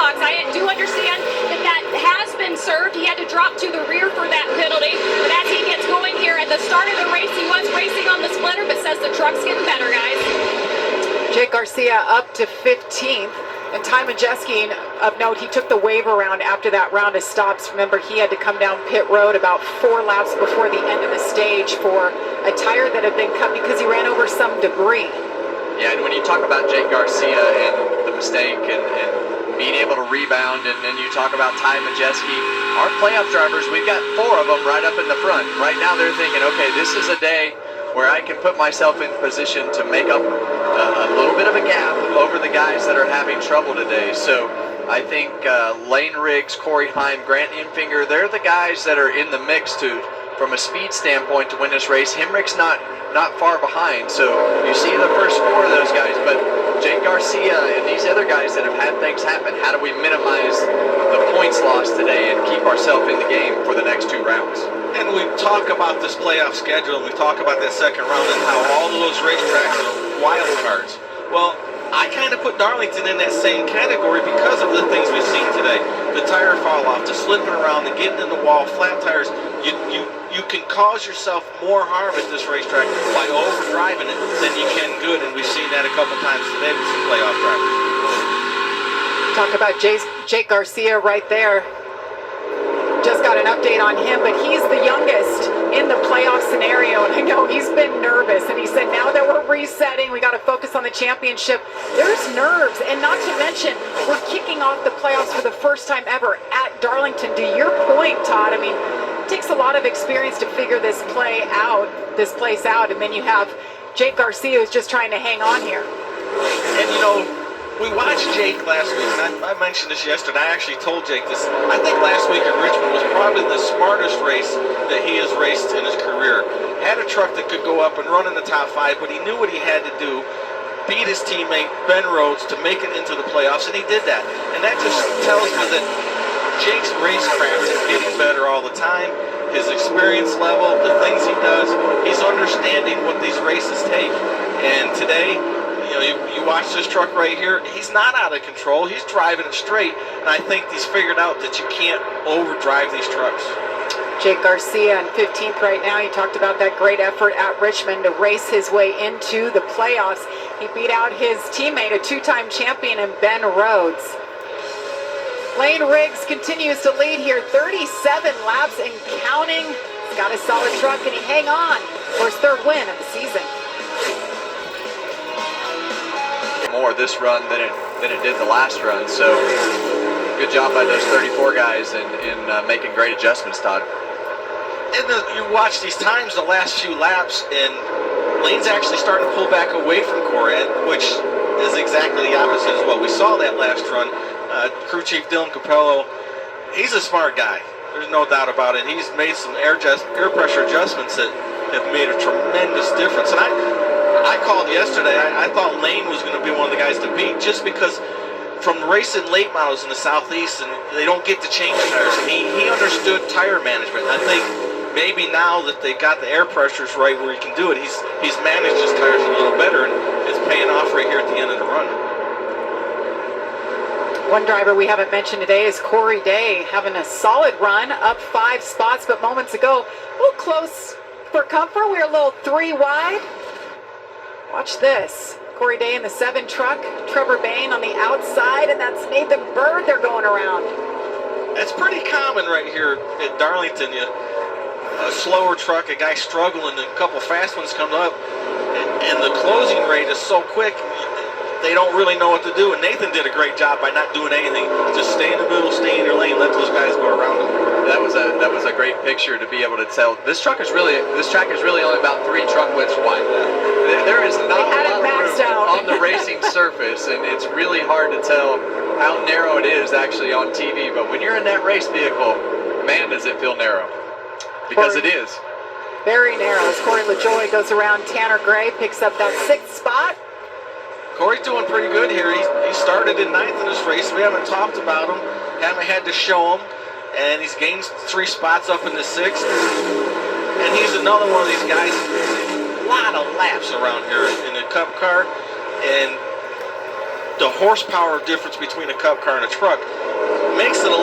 box. I do understand that that has been served. He had to drop to the rear for that penalty. But as he gets going here at the start of the race, he was racing on the splitter, but says the truck's getting better, guys. Jake Garcia up to 15th. And Ty Majeski, of note, he took the wave around after that round of stops. Remember, he had to come down pit road about 4 laps before the end of the stage for a tire that had been cut because he ran over some debris. Yeah, and when you talk about Jake Garcia and the mistake and being able to rebound, and then you talk about Ty Majeski, our playoff drivers, we've got 4 of them right up in the front. Right now they're thinking, okay, this is a day where I can put myself in position to make up a little bit of a gap over the guys that are having trouble today. So I think Lane Riggs, Corey Heim, Grant Infinger, they're the guys that are in the mix from a speed standpoint to win this race. Hemrick's not far behind, so you see the first 4 of those guys, but Jake Garcia and these other guys that have had things happen, how do we minimize the points lost today and keep ourselves in the game for the next 2 rounds? And we talk about this playoff schedule, and we talk about that second round and how all of those racetracks are wild cards. Well, I kind of put Darlington in that same category because of the things we've seen today. The tire fall off, the slipping around, the getting in the wall, flat tires. You can cause yourself more harm at this racetrack by overdriving it than you can good, and we've seen that a couple times today with some playoff drivers. Talk about Jake Garcia right there. Just got an update on him, but he's the youngest in the playoff scenario, and I know he's been nervous, and he said now that we're resetting, we got to focus on the championship. There's nerves, and not to mention, we're kicking off the playoffs for the first time ever at Darlington. To your point, Todd, I mean, it takes a lot of experience to figure this place out, and then you have Jake Garcia who's just trying to hang on here. And you know, we watched Jake last week, and I mentioned this yesterday. I actually told Jake this. I think last week at Richmond was probably the smartest race that he has raced in his career. Had a truck that could go up and run in the top 5, but he knew what he had to do. Beat his teammate, Ben Rhodes, to make it into the playoffs, and he did that. And that just tells me that Jake's racecraft is getting better all the time. His experience level, the things he does, he's understanding what these races take. And today, you watch this truck right here, he's not out of control. He's driving it straight, and I think he's figured out that you can't overdrive these trucks. Jake Garcia in 15th right now. He talked about that great effort at Richmond to race his way into the playoffs. He beat out his teammate, a 2-time champion, in Ben Rhodes. Lane Riggs continues to lead here, 37 laps and counting. He's got a solid truck, and he hang on for his 3rd win of the season. More this run than it did the last run, so good job by those 34 guys in making great adjustments, Todd. And you watch these times the last few laps, and Lane's actually starting to pull back away from Corey, which is exactly the opposite as what we saw that last run. Crew Chief Dylan Capello, he's a smart guy. There's no doubt about it. He's made some air pressure adjustments that have made a tremendous difference. And I called yesterday, I thought Lane was going to be one of the guys to beat, just because from racing late models in the Southeast, and they don't get to change tires. And he understood tire management. I think maybe now that they got the air pressures right where he can do it, he's managed his tires a little better, and it's paying off right here at the end of the run. One driver we haven't mentioned today is Corey Day, having a solid run, up 5 spots, but moments ago, a little close for comfort. We're a little 3 wide. Watch this. Corey Day in the 7 truck, Trevor Bain on the outside, and that's Nathan Bird they're going around. It's pretty common right here at Darlington. A slower truck, a guy struggling, and a couple fast ones come up, and the closing rate is so quick, they don't really know what to do. And Nathan did a great job by not doing anything. Just stay in the middle, stay in your lane, let those guys go around him. That was a great picture to be able to tell. This track is really only about 3 truck widths wide. There is not a lot of room on the racing surface, and it's really hard to tell how narrow it is actually on TV. But when you're in that race vehicle, man, does it feel narrow. Because it is. Very narrow. As Corey LaJoy goes around Tanner Gray, picks up that 6th spot. Corey's doing pretty good here. He started in 9th in this race. We haven't talked about him, haven't had to show him, and he's gained 3 spots up in the 6th. And he's another one of these guys, a lot of laps around here in the Cup car, and the horsepower difference between a Cup car and a truck makes it a